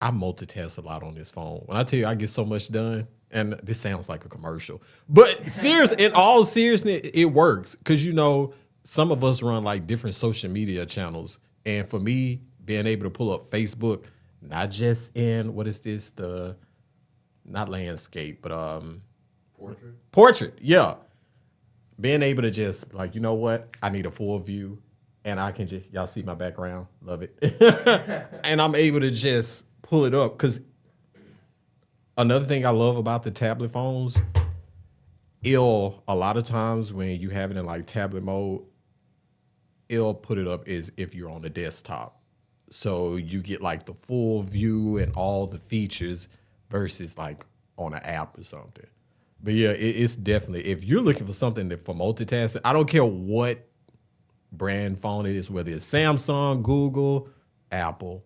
I multitask a lot on this phone. When I tell you I get so much done, and this sounds like a commercial, but in all seriousness, it works because some of us run like different social media channels, and for me, being able to pull up Facebook, not just in what is this the not landscape, but portrait, yeah, being able to just like what I need a full view, and I can just y'all see my background, love it, and I'm able to just pull it up because another thing I love about the tablet phones, a lot of times when you have it in like tablet mode, it'll put it up as if you're on the desktop. So you get like the full view and all the features versus like on an app or something. But yeah, it's definitely, if you're looking for something for multitasking, I don't care what brand phone it is, whether it's Samsung, Google, Apple.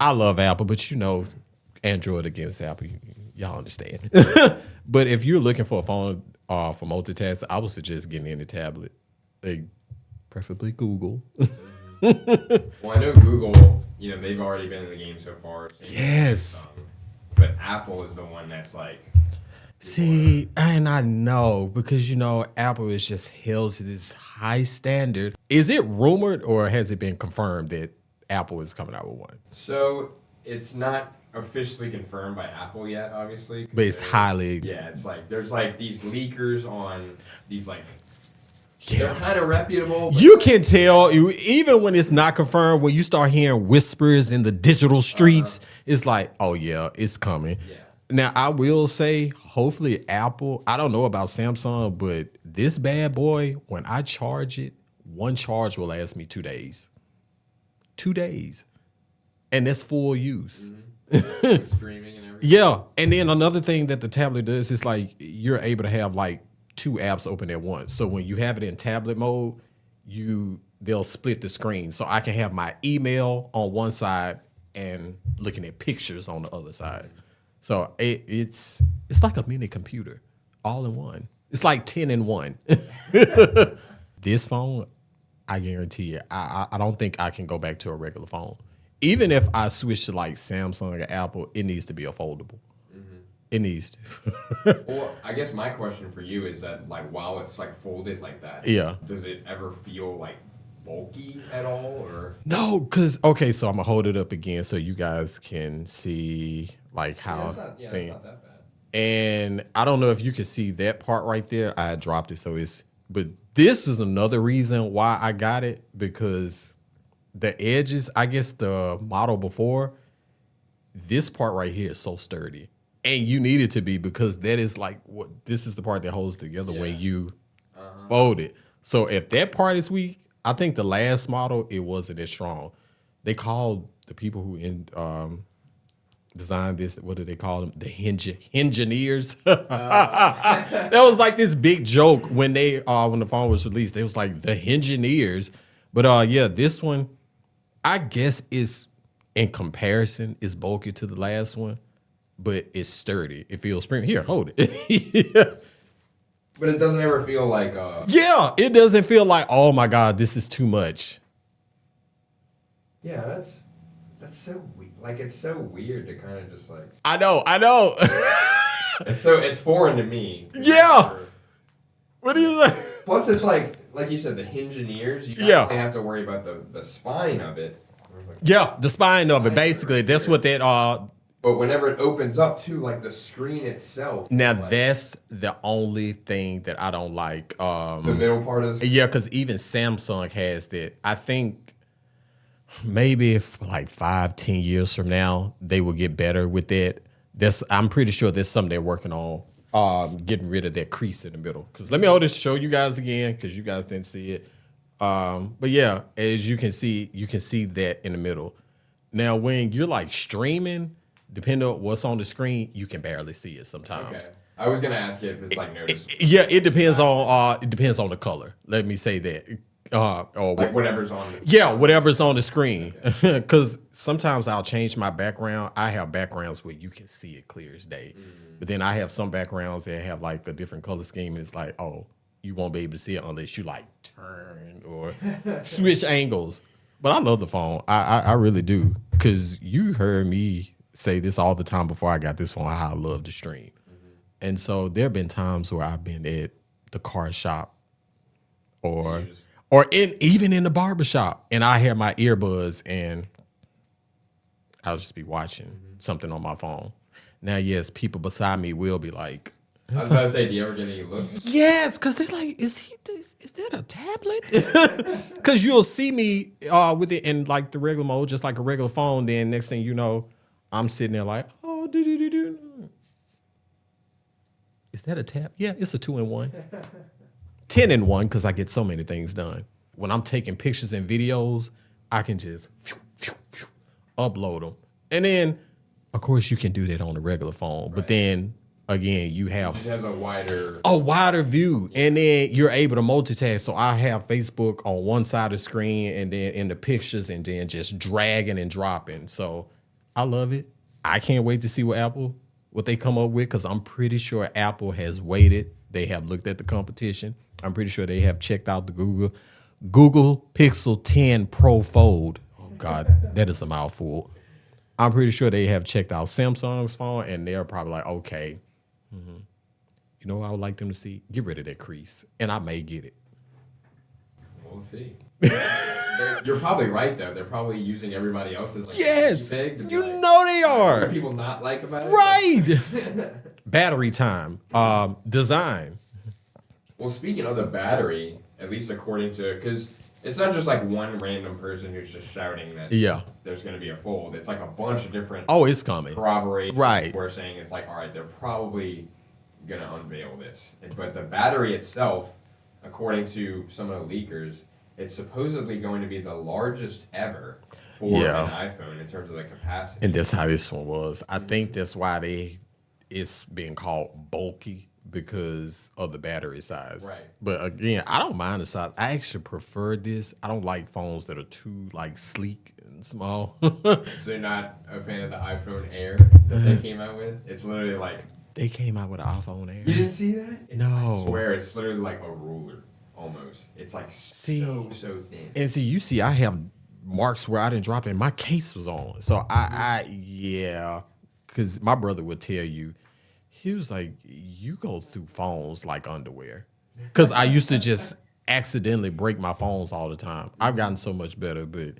I love Apple, but Android against Apple, y'all understand. But if you're looking for a phone for multitasking, I would suggest getting in the tablet, like preferably Google. Well, I know Google, they've already been in the game so far. Yes. But Apple is the one that's like. See, and I know because Apple is just held to this high standard. Is it rumored or has it been confirmed that Apple is coming out with one? So it's not officially confirmed by Apple yet, obviously. But it's highly. Yeah, it's like there's like these leakers on these like. Yeah. They're kind of reputable. You can tell, even when it's not confirmed, when you start hearing whispers in the digital streets, it's like, oh, yeah, it's coming. Yeah. Now, I will say, hopefully Apple, I don't know about Samsung, but this bad boy, when I charge it, one charge will last me 2 days. 2 days. And that's full use. Mm-hmm. Streaming and everything. Yeah. And then another thing that the tablet does is like you're able to have like 2 apps open at once. So when you have it in tablet mode, they'll split the screen. So I can have my email on one side and looking at pictures on the other side. So it's like a mini computer all in one. It's like 10 in 1. This phone, I guarantee you, I don't think I can go back to a regular phone. Even if I switch to like Samsung or Apple, it needs to be a foldable. It needs to. Well, I guess my question for you is that, like, while it's like folded like that, Yeah. does it ever feel like bulky at all, or? No, because so I'm gonna hold it up again so you guys can see like how. It's not that bad. And I don't know if you can see that part right there. I dropped it, so but this is another reason why I got it, because the edges, I guess the model before, this part right here is so sturdy. And you need it to be, because that is like this is the part that holds together when you fold it. So if that part is weak, I think the last model, it wasn't as strong. They called the people who designed this, what do they call them? The engineers. That was like this big joke when when the phone was released. It was like the engineers. But yeah, this one, I guess in comparison, is bulky to the last one. But it's sturdy. It feels spring. Here, hold it. Yeah. But it doesn't ever feel like Yeah, it doesn't feel like, oh my God, this is too much. Yeah, that's so weird. Like, it's so weird to kind of just like. I know. It's foreign to me. Yeah. What do you think? Plus, it's like you said, the engineers. You only have to worry about the spine of it. Yeah, the spine of it. Basically, that's what that. But whenever it opens up to like the screen itself. Now that's the only thing that I don't like. The middle part is. Yeah, because even Samsung has that. I think maybe if like 5-10 years from now they will get better with that. I'm pretty sure there's something they're working on. Getting rid of that crease in the middle. Because let me hold this to show you guys again, because you guys didn't see it. But yeah, as you can see that in the middle. Now, when you're like streaming, depending on what's on the screen, you can barely see it sometimes. Okay. I was gonna ask you if it's like noticeable. Yeah, it depends on the color. Let me say that. Or like whatever's on. Whatever's on the screen. Because sometimes I'll change my background. I have backgrounds where you can see it clear as day. But then I have some backgrounds that have like a different color scheme. It's like, oh, you won't be able to see it unless you like turn or switch angles. But I love the phone. I really do. Because you heard me say this all the time before I got this phone, how I love to stream. And so there have been times where I've been at the car shop or even in the barber shop, and I have my earbuds and I'll just be watching something on my phone. Now, yes, people beside me will be like, I was about to say, do you ever get any looks? yes, because they're like, is that a tablet? Because you'll see me with it in like the regular mode, just like a regular phone. Then next thing you know, I'm sitting there like, oh, do. Is that a tab? Yeah, it's a 2-in-1. 10-in-1 because I get so many things done. When I'm taking pictures and videos, I can just upload them. And then, of course, you can do that on a regular phone. Right. But then, again, you have a wider view. Yeah. And then you're able to multitask. So I have Facebook on one side of the screen and then in the pictures and then just dragging and dropping. So I love it. I can't wait to see what they come up with, because I'm pretty sure Apple has waited. They have looked at the competition. I'm pretty sure they have checked out the Google Pixel 10 Pro Fold. Oh, God, that is a mouthful. I'm pretty sure they have checked out Samsung's phone, and they're probably like, okay, you know what I would like them to see? Get rid of that crease, and I may get it. We'll see. You're probably right, though. They're probably using everybody else's. Like, yes, you know they are. What do people not like about it? Right. Battery time, design. Well, speaking of the battery, at least according to, because it's not just like one random person who's just shouting that there's going to be a fold. It's like a bunch of different. Oh, it's coming. Corroborations. Right. We're saying it's like, all right, they're probably going to unveil this. But the battery itself, according to some of the leakers, it's supposedly going to be the largest ever for an iPhone in terms of the capacity. And that's how this one was. I think that's why it's being called bulky, because of the battery size. Right. But again, I don't mind the size. I actually prefer this. I don't like phones that are too like sleek and small. So you're not a fan of the iPhone Air that they came out with? It's literally like... They came out with an iPhone Air. You didn't see that? No. I swear, it's literally like a ruler. Almost. It's like so thin. And see, I have marks where I didn't drop it and my case was on. So because my brother would tell you, he was like, you go through phones like underwear. Because I used to just accidentally break my phones all the time. I've gotten so much better, but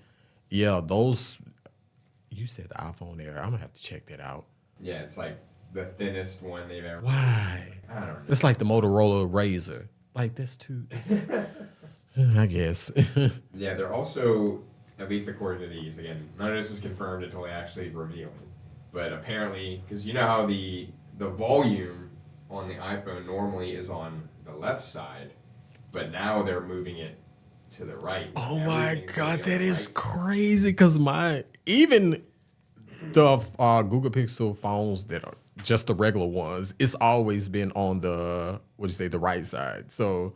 yeah, you said the iPhone Air. I'm going to have to check that out. Yeah, it's like the thinnest one they've ever. Why? I don't know. It's like the Motorola Razor. Like, that's too, I guess. Yeah, they're also, at least according to these, again, none of this is confirmed until they actually reveal it. But apparently, because you know how the volume on the iPhone normally is on the left side, but now they're moving it to the right. Oh my God, that is crazy, because even the Google Pixel phones that are just the regular ones, it's always been on the right side. So,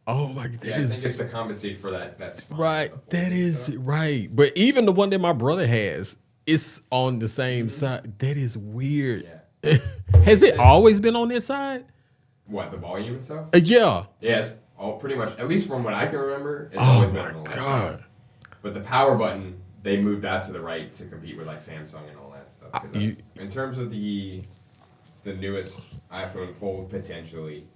oh my God, I think it's to compensate for that. That's right. That is right. But even the one that my brother has, it's on the same side. That is weird. Yeah. Has it always been on this side? What, the volume and stuff? Yeah. Yeah, it's all pretty much, at least from what I can remember, it's always been on the left side. But the power button, they moved that to the right to compete with like Samsung and all that stuff. In terms of the newest iPhone Fold, potentially,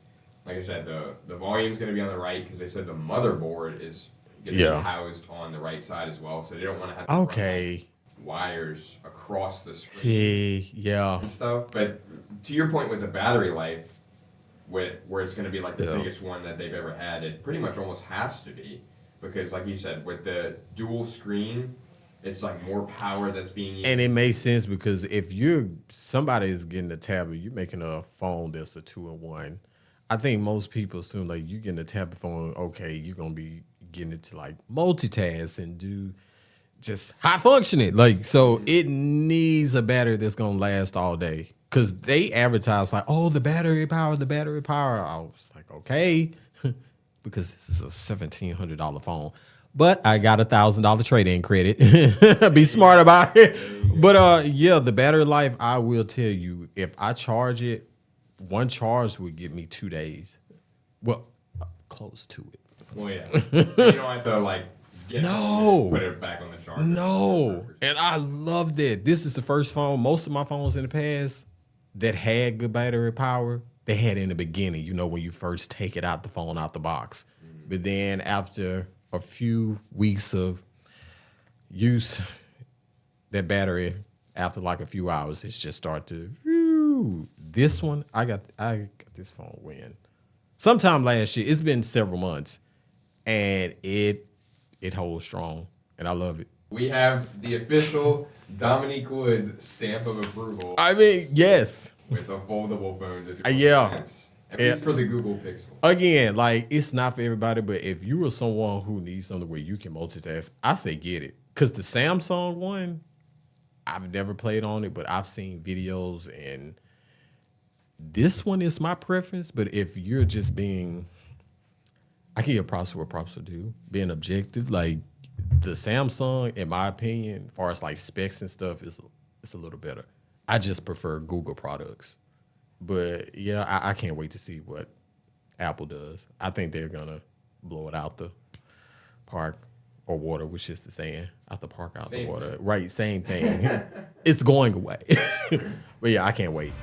like I said, the volume's going to be on the right because they said the motherboard is going to be housed on the right side as well, so they don't want to have to run wires across the screen. And stuff. But to your point with the battery life, where it's going to be like the biggest one that they've ever had, it pretty much almost has to be, because like you said, with the dual screen, it's like more power that's being used. And it makes sense, because if somebody is getting a tablet, you're making a phone that's a 2-in-1. I think most people assume like you getting a tablet phone, okay, you're gonna be getting it to like multitask and do just high functioning. Like, so it needs a battery that's gonna last all day. Cause they advertise like, oh, the battery power. I was like, okay, because this is a $1,700 phone. But I got $1,000 trade-in credit. Be smart about it. But the battery life, I will tell you, if I charge it, one charge would give me 2 days. Well, close to it. Well, yeah. You don't have to like No. Put it back on the charger. No. And I love that. This is the first phone. Most of my phones in the past that had good battery power, they had in the beginning, when you first take it out the phone out the box. But then after a few weeks of use, that battery, after like a few hours, it's just start to, this one, I got this phone when? Sometime last year. It's been several months. And it holds strong. And I love it. We have the official Dominique Woods stamp of approval. I mean, yes. With the foldable phones. Yeah. At least for the Google Pixel. Again, like, it's not for everybody, but if you are someone who needs something where you can multitask, I say get it. Because the Samsung one, I've never played on it, but I've seen videos, and this one is my preference. But if you're just being, I can give props for what props will do, being objective, like, the Samsung, in my opinion, as far as like specs and stuff, it's a little better. I just prefer Google products. But yeah, I can't wait to see what Apple does. I think they're gonna blow it out the park or water, which is the saying. Out the park, out the water. Right, same thing. It's going away. But yeah, I can't wait.